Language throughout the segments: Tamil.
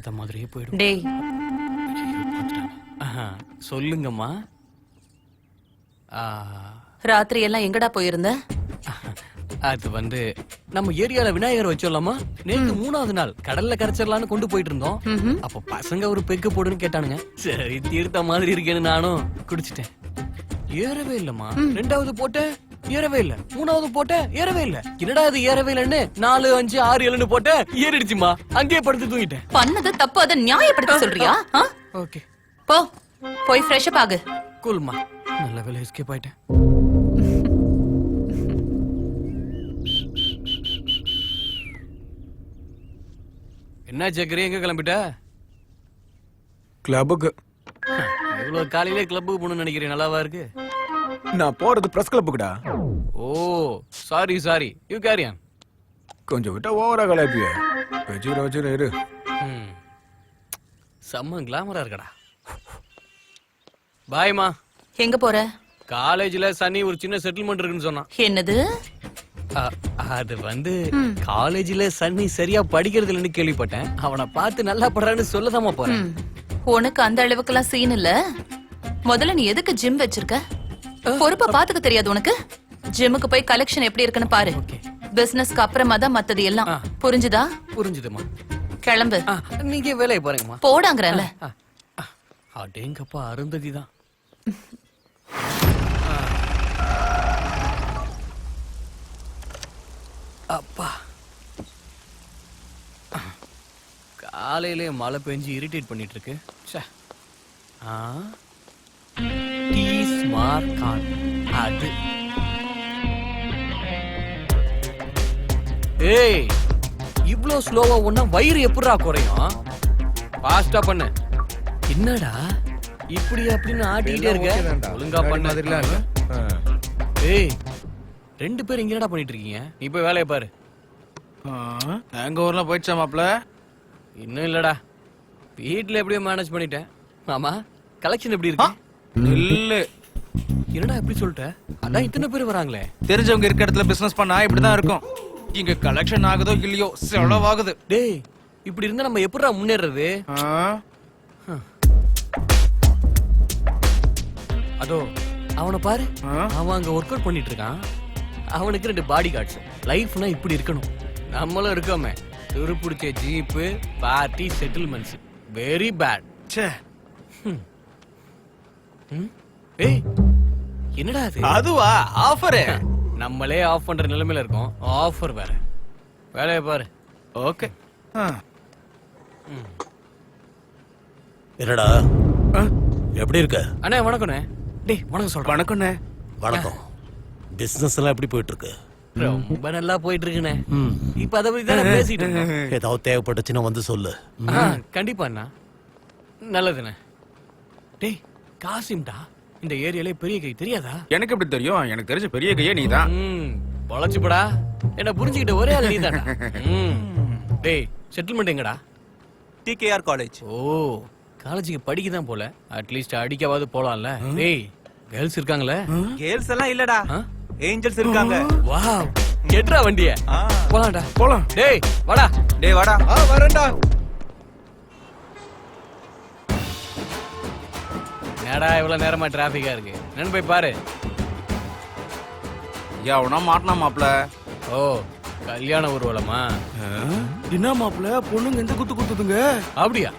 பார்த்த மாதிரியே போயிடும். டேய் சொல்லுங்கம்மா. ராத்திரி எல்லாம் எங்கடா போயிருந்த? அது வந்து நம்ம ஏரியால விநாயகர் வச்சோம்லாமா, நேற்று 3வது நாள் கடல்ல கரைச்சிடலான்னு கொண்டு போயிட்டு இருந்தோம். அப்ப பசங்க ஒரு பெக்கு போடுன்னு கேட்டானுங்க. சரி தீர்த்த மாதிரி இருக்கேன்னு நானும் குடிச்சிட்டேன். ஏறவே இல்லம்மா. 2வது போட்டேன், ஏறவே இல்ல. 3வது போட்டேன், ஏறவே இல்ல. என்னடா இது ஏறவே இல்லன்னு 4, 5, 6, 7ன்னு போட்டேன், ஏறிடுச்சுமா. அங்கேயே படுத்து தூங்கிட்டேன். பண்ணது தப்பு, அதை நியாயப்படுத்த சொல்றியா? ஓகே போ, போய் ஃப்ரெஷ் அப் ஆகு. கூல்மா. நல்ல வேலை எஸ்கேப் ஆயிட்டேன். என்ன சக்கரி, எங்க கிளம்பிட்ட? கிளப்புக்கு. இவ்வளவு காலையிலே கிளப்புக்கு போகணும்னு நினைக்கிறேன். நல்லாவா இருக்கு? நான் போறது பிரஸ் கிளப்புக்குடா. Oh sorry you carry on. கொஞ்சம் விட்டா ஓவரா கலாப்பிய. வச்சுக்கிற இரு. செம்ம கிளாமரா இருக்கடா. பாய்மா. எங்க போற? காலேஜ்ல சனி ஒரு சின்ன செட்டில்மெண்ட் இருக்குன்னு சொன்னான். என்னது? அது வந்து காலேஜ்ல சன்னி சரியா படிக்கிறது இல்லைன்னு கேள்விப்பட்டேன். அவனை பார்த்து நல்லா படுறான்னு சொல்லதாமா போறேன். உனக்கு அந்த அளவுக்குலாம் சீன் இல்ல. முதல்ல நீ எதுக்கு ஜிம் வச்சிருக்க? பொறுப்பா பாத்துக்க தெரியாது உனக்கு? ஜிம்முக்கு போய் கலெக்ஷன் எப்படி இருக்குன்னு பாரு. பிசினஸ்க்கு அப்புறமா தான் மத்தது எல்லாம். புரிஞ்சுதா? புரிஞ்சுதுமா. கிளம்பு. நீங்க வேலையை பாருங்கம்மா. போடாங்கறல. அடேங்கப்பா, அருந்ததிதான். அப்பா, காலையிலே மழை பெஞ்சு இரிட்டேட் பண்ணிட்டு இருக்கு. அது ஏய், இவ்ளோ ஸ்லோவா ஒண்ணா வயிறு எப்படிடா குறையும்? ஃபாஸ்டா பண்ணு. என்னடா இப்படி அப்படின்னு ஆட்டிக்கிட்டே இருக்க? ஒழுங்கா பண்ண. ஏய், 2 பேரும் இங்க என்னடா பண்ணிட்டு இருக்கீங்க? நீ போய் வேலையை பாரு. எங்க ஊர்ல போயிடுச்சா மாப்ள? இன்னும் இல்லடா, வீட்டுல எப்படியோ மேனேஜ் பண்ணிட்டேன். மாமா, கலெக்ஷன் எப்படி இருக்கு? இல்ல. என்னடா எப்படி சொல்லிட்ட? அதான் இத்தனை பேர் வராங்களே. தெரிஞ்சவங்க இருக்க இடத்துல பிசினஸ் பண்ணா இப்படிதான் இருக்கும். இங்க கலெக்ஷன் ஆகுதோ இல்லையோ செலவாகுது. டேய், இப்படி இருந்தா நம்ம எப்படிடா முன்னேறது? அதோ அவனை பாரு, அவன் அங்க ஒர்க் அவுட் பண்ணிட்டு இருக்கான். அவனுக்கு 2 பாடி கார்ட்ஸ். லைஃப்னா இப்படி இருக்கணும். நம்மளும் இருக்கோமே, துருப்பிடிச்ச jeep, party, settlements. Very bad. ஏய், என்னடா அது? அதுவா ஆஃபர்? நம்மளே ஆஃப் பண்ற நிலைமையில இருக்கோம், ஆஃபர் வேற. வேலையை பாரு. ஓகே. என்னடா எப்படி இருக்க? அண்ணே வணக்கண்ணே. டேய் வணக்கம் சொல்றேன். வணக்கண்ணே. வணக்கம். பிசினஸ் எல்லாம் எப்படி போயிட்டு இருக்கு? ரொம்ப நல்லா போயிட்டு இருக்குண்ணே. இப்ப அதை பத்தி தான் பேசிட்டு இருக்கோம். ஏதாவது தேவைப்பட்டுச்சுன்னா வந்து சொல்லு. கண்டிப்பா அண்ணா. நல்லதுண்ணே. டேய் காசிம்டா, இந்த ஏரியாலே பெரிய கை தெரியாதா? எனக்கு எப்படி தெரியும்? எனக்கு தெரிஞ்ச பெரிய கையே நீதான். பொழைச்சுப்படா. என்ன புரிஞ்சுக்கிட்ட ஒரே ஆள் நீதான்டா. டேய், செட்டில்மெண்ட் எங்கடா? TKR college. ஓ, காலேஜுக்கு படிக்க தான் போல. அட்லீஸ்ட் அடிக்கவாது போலாம்ல. டேய், கேர்ள்ஸ் இருக்காங்களே? கேர்ள்ஸ் எல்லாம் இல்லடா, ஏஞ்சல்ஸ் இருக்காங்க. வாவ், கேட்றா வண்டிய. போலாம்டா. போலாம். டேய் வாடா. டேய் வாடா. வரேன்டா. என்னடா இவ்வளவு நேரமா டிராபிக்கா இருக்கு? என்னன்னு போய் பாரு. எவனா மாட்டினா மாப்ள? ஓ, கல்யாண ஊர்வலமா? என்ன மாப்ள, பொண்ணுங்க எந்த குத்து குத்துதுங்க? அப்படியா?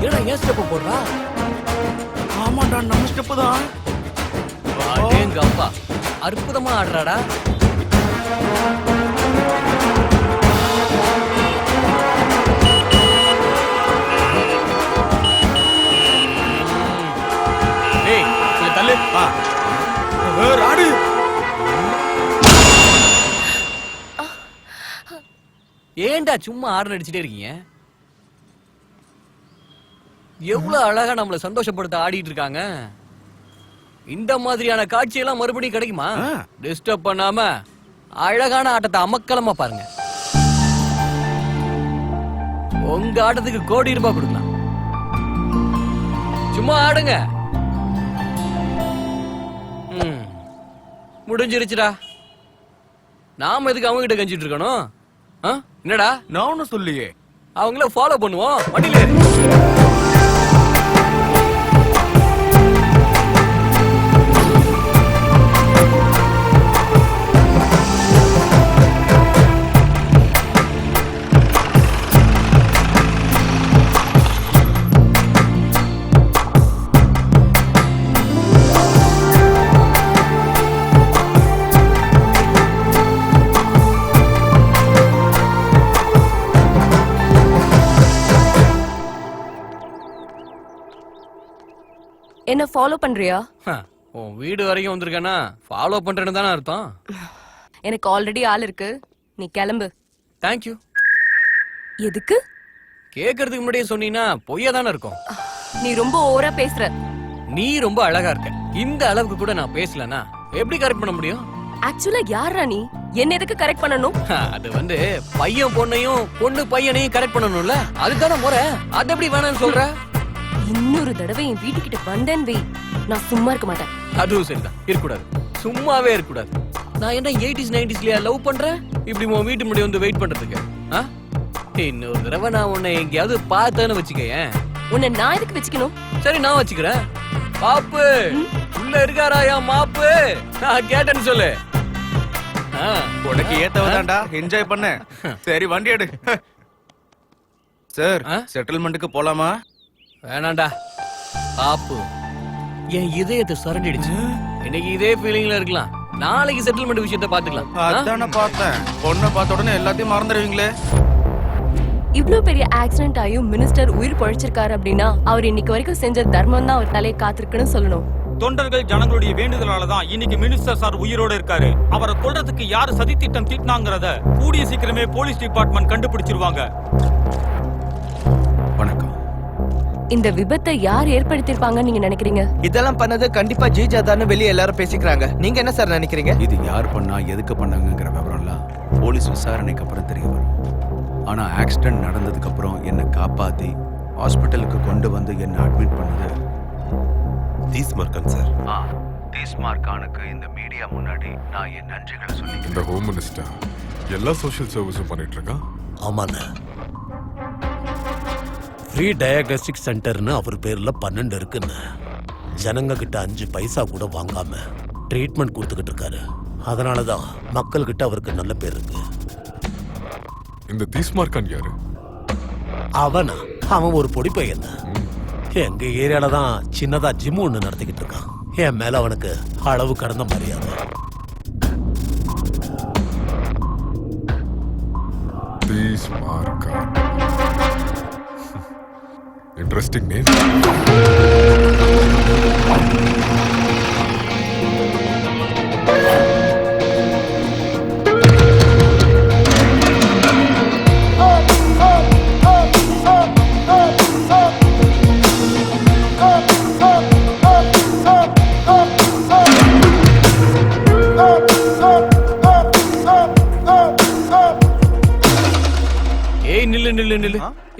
என்னடா ஏன் ஸ்டெப் போடுறா? ஆமாடா, நம்ம ஸ்டெப் தான். எங்க அப்பா அற்புதமா ஆடுறாடா. டேய் தள்ளு. ராடு. ஏன்டா சும்மா ஆர்டர் அடிச்சுட்டே இருக்கீங்க? எவ்வளவு அழகா நம்மள சந்தோஷப்படுத்த ஆடிட்டு இருக்காங்க. இந்த மாதிரியான காட்சியெல்லாம் மறுபடியும் கிடைக்குமா? டிஸ்டர்ப் பண்ணாம அழகான ஆட்டத்தை அமக்கலமா பாருங்க. உங்க ஆட்டத்துக்கு கோடி ரூபாய் கொடுக்கலாம். சும்மா ஆடுங்க. முடிஞ்சிருச்சுடா. நாம எதுக்கு அவங்க கிட்ட கஞ்சிட்டு இருக்கணும்? என்னடா நான் ஒன்னும் சொல்லியே. அவங்கள ஃபாலோ பண்ணுவோம். வண்டியில ஏறு. என்ன ஃபாலோ பண்றியா? உன் வீடு வரைக்கும் வந்திருக்கேன்னா ஃபாலோ பண்றேன்னு தானே அர்த்தம். எனக்கு ஆல்ரெடி ஆள் இருக்கு, நீ கிளம்பு. தேங்க்யூ. எதுக்கு? கேக்குறதுக்கு முன்னாடியே சொன்னீங்கன்னா பொய்யா தானே இருக்கும். நீ ரொம்ப ஓவரா பேசுற. நீ ரொம்ப அழகா இருக்க. இந்த அளவுக்கு கூட நான் பேசலனா எப்படி கரெக்ட் பண்ண முடியும்? ஆக்சுவலா யாரா நீ? என்ன எதுக்கு கரெக்ட் பண்ணணும்? அது வந்து பையன் பொண்ணையும் பொண்ணு பையனையும் கரெக்ட் பண்ணணும்ல, அதுதானே முறை. அது எப்படி வேணாம்னு சொல்ற? இன்னொரு தடவை என் வீட்டுக்கிட்ட வந்தேன் வை, நான் சும்மா இருக்க மாட்டேன். அதுவும் சரிதான், இருக்கக்கூடாது. சும்மாவே இருக்கக்கூடாது. நான் என்ன 80s 90sலயா லவ் பண்றேன் இப்படி உன் வீட்டு முன்னாடி வந்து வெயிட் பண்றதுக்கு? இன்னொரு தடவை நான் உன்னை எங்கேயாவது பார்த்தேன்னு வச்சுக்கேன். உன்னை நான் எதுக்கு வச்சுக்கணும்? சரி நான் வச்சுக்கிறேன். பாப்பு உள்ள இருக்காராயா மாப்பு? நான் கேட்டேன்னு சொல்லு. உனக்கு ஏத்தவதான்டா, என்ஜாய் பண்ண. சரி வண்டி எடு. சார் செட்டில்மெண்ட்டுக்கு போலாமா? வேணாண்டா பாப்பு, என் இதயத்தை சரண்டிடுச்சு. இன்னைக்கு இதே ஃபீலிங்ல இருக்கலாம், நாளைக்கு செட்டில்மெண்ட் விஷயத்தை பாத்துக்கலாம். அதான பார்த்தேன். பொண்ணை பார்த்த உடனே எல்லாத்தையும் மறந்துடுவீங்களே. இவ்ளோ பெரிய ஆக்சிடென்ட் ஆயும் மினிஸ்டர் உயிர் பொழைச்சிருக்காரு அப்படின்னா அவர் இன்னைக்கு வரைக்கும் செஞ்ச தர்மம் தான் அவர் தலையை காத்திருக்குன்னு சொல்லணும். தொண்டர்கள் ஜனங்களுடைய வேண்டுதலால தான் இன்னைக்கு மினிஸ்டர் சார் உயிரோட இருக்காரு. அவரை கொல்றதுக்கு யாரு சதி திட்டம் தீட்டினாங்கறத கூடிய சீக்கிரமே போலீஸ் டிபார்ட்மெண்ட் கண்டுபிடிச்சிருவாங்க. வணக்கம். இந்த விபத்தை யார் ஏற்படுத்திருப்பாங்கன்னு நீங்க நினைக்கிறீங்க? இதெல்லாம் பண்ணது கண்டிப்பா ஜீஜா தான் வெளியே எல்லாரும் பேசிக்கிறாங்க. நீங்க என்ன சார் நினைக்கிறீங்க? இது யார் பண்ணா எதுக்கு பண்ணாங்கங்கிற விவரம்லாம் போலீஸ் விசாரணைக்கு அப்புறம் தெரிய வரும். ஆனா ஆக்சிடென்ட் நடந்ததுக்கு அப்புறம் என்னை காப்பாத்தி ஹாஸ்பிட்டலுக்கு கொண்டு வந்து என்ன அட்மிட் பண்ணது தீஸ்மார்கன் சார். தீஸ்மார்கானுக்கு இந்த மீடியா முன்னாடி நான் என் நன்றிகளை சொல்லி. இந்த ஹோம் மினிஸ்டர் எல்லா சோஷியல் சர்வீஸும் பண்ணிட்டு இருக்கான். ஆமாண்ண. ஃப்ரீ டயக்னோஸ்டிக் சென்டர்னு அவர் பேர்ல 12 இருக்குன்னு ஜனங்க கிட்ட 5 பைசா கூட வாங்காம ட்ரீட்மெண்ட் கொடுத்துக்கிட்டு இருக்காரு. அதனாலதான் மக்கள் கிட்ட அவருக்கு நல்ல பேர் இருக்கு. இந்த தீஸ்மார்கான் யாரு? அவனா? அவன் ஒரு பொடி பையன். எங்க ஏரியால தான் சின்னதா ஜிம் ஒண்ணு நடத்திக்கிட்டு இருக்கான். என் மேல அவனுக்கு அளவு கடந்த மரியாதை. தீஸ்மார்கான், இன்ட்ரெஸ்டிங் நேம்.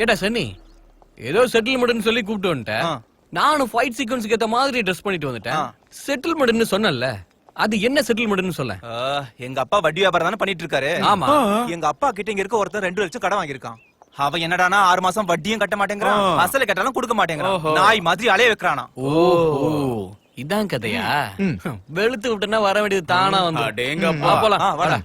ஏடா சன்னி, ஏதோ செட்டில்மெண்ட் சொல்லி கூப்பிட்டு வந்துட்டேன். நானும் ஃபைட் சீக்வன்ஸ்க்கு ஏத்த மாதிரி ட்ரெஸ் பண்ணிட்டு வந்துட்டேன். செட்டில்மெண்ட் சொன்னல, அது என்ன செட்டில்மெண்ட் சொல்ல? எங்க அப்பா வட்டி வியாபாரம் தானே பண்ணிட்டு இருக்காரு. ஆமா. எங்க அப்பா கிட்ட இங்க இருக்க ஒருத்தர் 2 லட்சம் கடன் வாங்கியிருக்கான். அவன் என்னடானா 6 மாசம் வட்டியும் கட்ட மாட்டேங்கிறான், அசல கட்டாலும் கொடுக்க மாட்டேங்கிறான். நாய் மாதிரி அலைய வைக்கிறானா. ஓஹோ, இதான் கதையா? வெளுத்து விட்டனா வர வேண்டியது தானா வந்து. அடேங்கப்பா. போலாம் வாடா.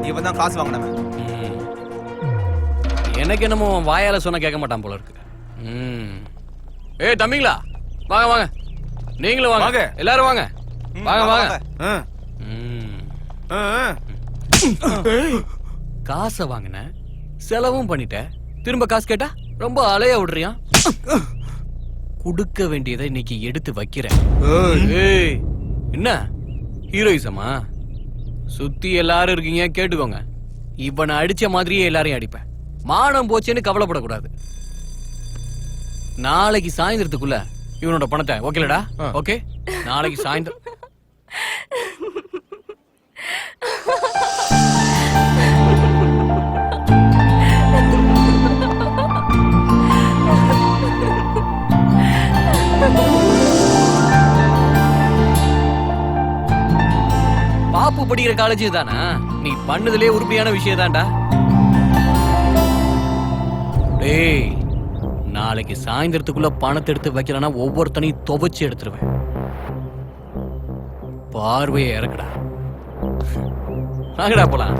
இவன் தான் காசு வாங்கினவன். எனக்கு என்னமோ வாயால சொன்ன கேட்க மாட்டான் போல இருக்கு. ஏய் தம்பிங்களா, வாங்க வாங்க. நீங்களும் வாங்க, எல்லாரும் வாங்க. வாங்க வாங்க. காசை வாங்கின, செலவும் பண்ணிட்ட, திரும்ப காசு கேட்டா ரொம்ப அலைய விடுறியா? கொடுக்க வேண்டியதை இன்னைக்கு எடுத்து வைக்கிறேன். ஏய், என்ன ஹீரோயிசமா? சுத்தி எல்லாரும் இருக்கீங்க, கேட்டுக்கோங்க. இவனை அடிச்ச மாதிரியே எல்லாரையும் அடிப்பேன். மானம் போச்சேன்னு கவலைப்படக்கூடாது. நாளைக்கு சாயந்தரத்துக்குள்ள இவனோட பணத்தை ஓகேலடா? ஓகே, நாளைக்கு சாயந்தரம். பாப்பு படிக்கிற காலேஜ் தானா? நீ பண்ணதுலே உருப்படியான விஷயம் தான்டா. டேய், நாளைக்கு சாயந்தரத்துக்குள்ள பணத்தை எடுத்து வைக்கலன்னா ஒவ்வொருத்தனையும் துவைச்சு எடுத்துருவேன். பார்வையை இறக்குடா. வாங்கடா போலாம்.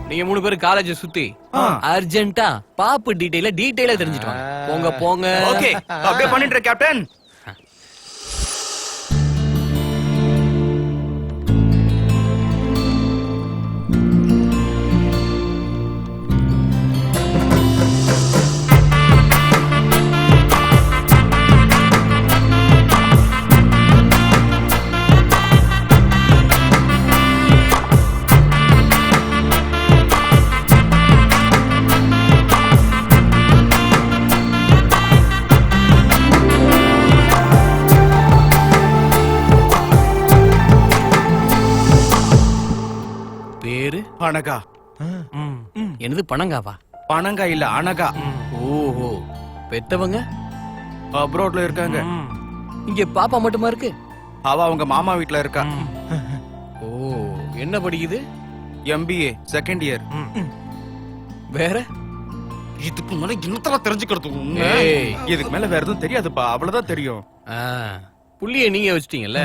நீங்க 3 பேரும் காலேஜ் சுத்தி அர்ஜென்ட்டா பாப்பு டீடைலா தெரிஞ்சிட்டு வாங்க. போங்க போங்க. ஓகே, அப்படியே பண்ணிட்டு கேப்டன். அனகா. என்னது பணங்காவா? பணங்கா இல்ல, அனகா. ஓஹோ, பெத்தவங்க அப்ராட்ல இருக்காங்க. இங்க பாப்பா மட்டுமா இருக்கு? அவ அவங்க மாமா வீட்ல இருக்கா. ஓ, என்ன படிக்குது? MBA second year. வேற இதுக்கு மேல இன்னத்தெல்லாம் தெரிஞ்சுக்கிறது. ஏய், இதுக்கு மேல வேற எதுவும் தெரியாதுப்பா, அவ்வளவுதான் தெரியும். புள்ளிய நீங்க வச்சிட்டீங்கல்ல,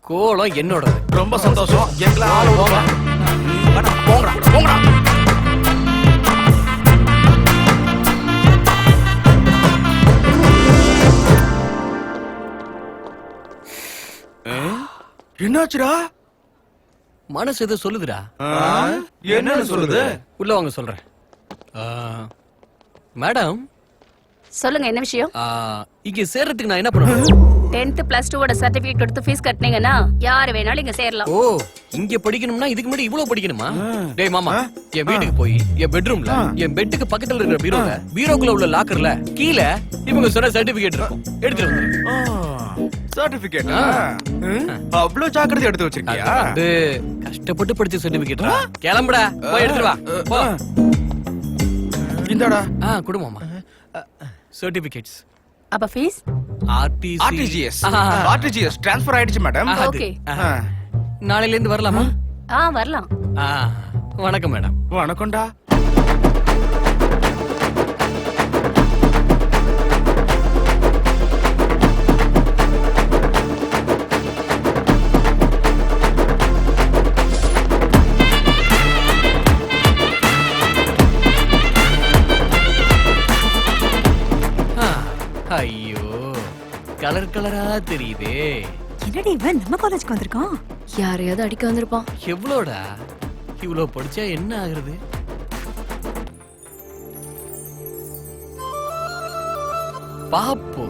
கோலம் என்னோடது. ரொம்ப சந்தோஷம். எங்களை ஆள போங்க. போங்கடா போங்கடா. என்னாச்சுடா? மனசு எதோ சொல்லுதுடா. என்னன்னு சொல்லுது? உள்ள வாங்க சொல்றேன். மேடம் சொல்லுங்க, என்ன விஷயம்? இங்க சேர்றதுக்கு நான் என்ன பண்ணணும்? 10th + 2 சர்டிபிகேட் கொடுத்து ஃபீஸ் கட்டினீங்கன்னா யார் வேணாலும் இங்க சேரலாம். ஓ, இங்க படிக்கணும்னா இதுக்கு முன்னாடி இவ்வளவு படிக்கணுமா? டேய் மாமா, என் வீட்டுக்கு போய் என் பெட்ரூம்ல என் பெட்டுக்கு பக்கத்துல இருக்கிற பீரோக்குள்ள உள்ள லாக்கர்ல கீழ இவங்க சொன்ன சர்டிபிகேட் இருக்கும், எடுத்துட்டு வந்து. சர்டிபிகேட் அவ்வளவு ஜாக்கிரதை எடுத்து வச்சிருக்கியா? அது கஷ்டப்பட்டு படிச்ச சர்டிபிகேட். கிளம்புடா, போய் எடுத்துட்டு வா. போ. இந்தடா. குடுமாமா சர்டிபிகேட்ஸ். அப்ப ஃபீஸ்? RTGS ட்ரான்ஸ்ஃபர் ஆயிடுச்சு மேடம். ஓகே, நாளையில இருந்து வரலாமா? வரலாம். வணக்கம் மேடம். வணக்கம்டா. ஐயோ, கலர் கலரா தெரியுதே. என்னடி இவன் நம்ம காலேஜ்க்கு வந்திருக்கான்? யாரையாவது அடிக்க வந்திருப்பான். எவ்வளோடா? இவ்வளவு படிச்சா என்ன ஆகுறது? பாப்பு.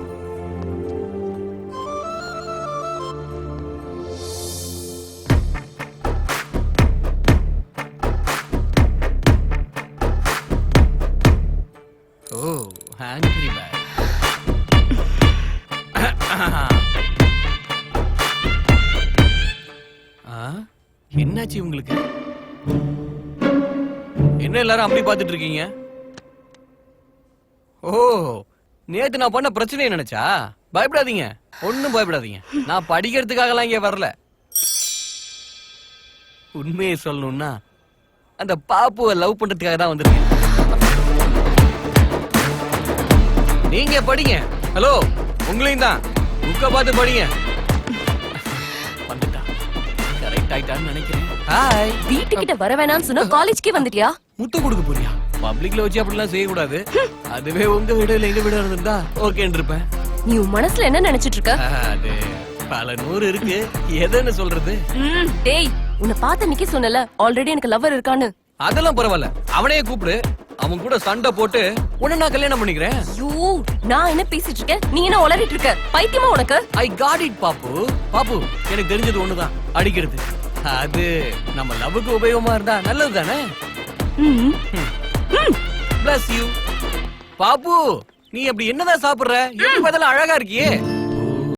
ஓ, ஆங்கிரி பேக். என்னாச்சு உங்களுக்கு? என்ன எல்லாரும் அப்படி பாத்துட்டு இருக்கீங்க? ஓ, நேத்து நான் பண்ண பிரச்சனையை நினைச்சா? பயப்படாதீங்க, ஒண்ணும் பயப்படாதீங்க. நான் படிக்கிறதுக்காகலாம் இங்க வரல. உண்மையை சொல்லணும்னா அந்த பாப்புவை லவ் பண்றதுக்காக தான் வந்திருக்கேன். நீங்க படிங்க. ஹலோ, உங்களையும் தான். புக்க பார்த்து படிங்க. வந்துட்டா, கரெக்டா ஆயிட்டான்னு நினைக்கிறேன். ஹாய். வீட்டுக்கிட்ட வர வேணாம்னு சொன்னா காலேஜ்க்கே வந்துட்டியா? முட்டை கொடுக்க போறியா? பப்ளிக்ல வச்சு அப்படிலாம் செய்ய கூடாது. அதுவே உங்க வீடு இல்ல எங்க வீடு இருந்தா ஓகேன்னு இருப்பேன். நீ உன் மனசுல என்ன நினைச்சிட்டு இருக்க? அது பல நூறு இருக்கு. எதுன்னு சொல்றது? டேய், உன்னை பார்த்த அன்னைக்கே சொன்னல ஆல்ரெடி எனக்கு லவர் இருக்கான்னு. அதெல்லாம் பரவாயில்ல. அவனையே கூப்பிடு. அவன் கூட சண்டை போட்டு உன்னை நான் கல்யாணம் பண்ணிக்கிறேன். ஐயோ, நான் என்ன பேசிட்டு இருக்கேன், நீ என்ன உளறிட்டு இருக்க? பைத்தியமா உனக்கு? ஐ காட் இட் பாப்பு. பாப்பு, எனக்கு தெரிஞ்சது ஒண்ணுதான், அடிக்கிறது. அது நம்ம லவ்வுக்கு உபயோகமா இருந்தா நல்லது தானே? Bless you. பாப்பு, நீ அப்படி என்னதான் சாப்பிடுற? எப்படி பார்த்தாலும் அழகா இருக்கியே.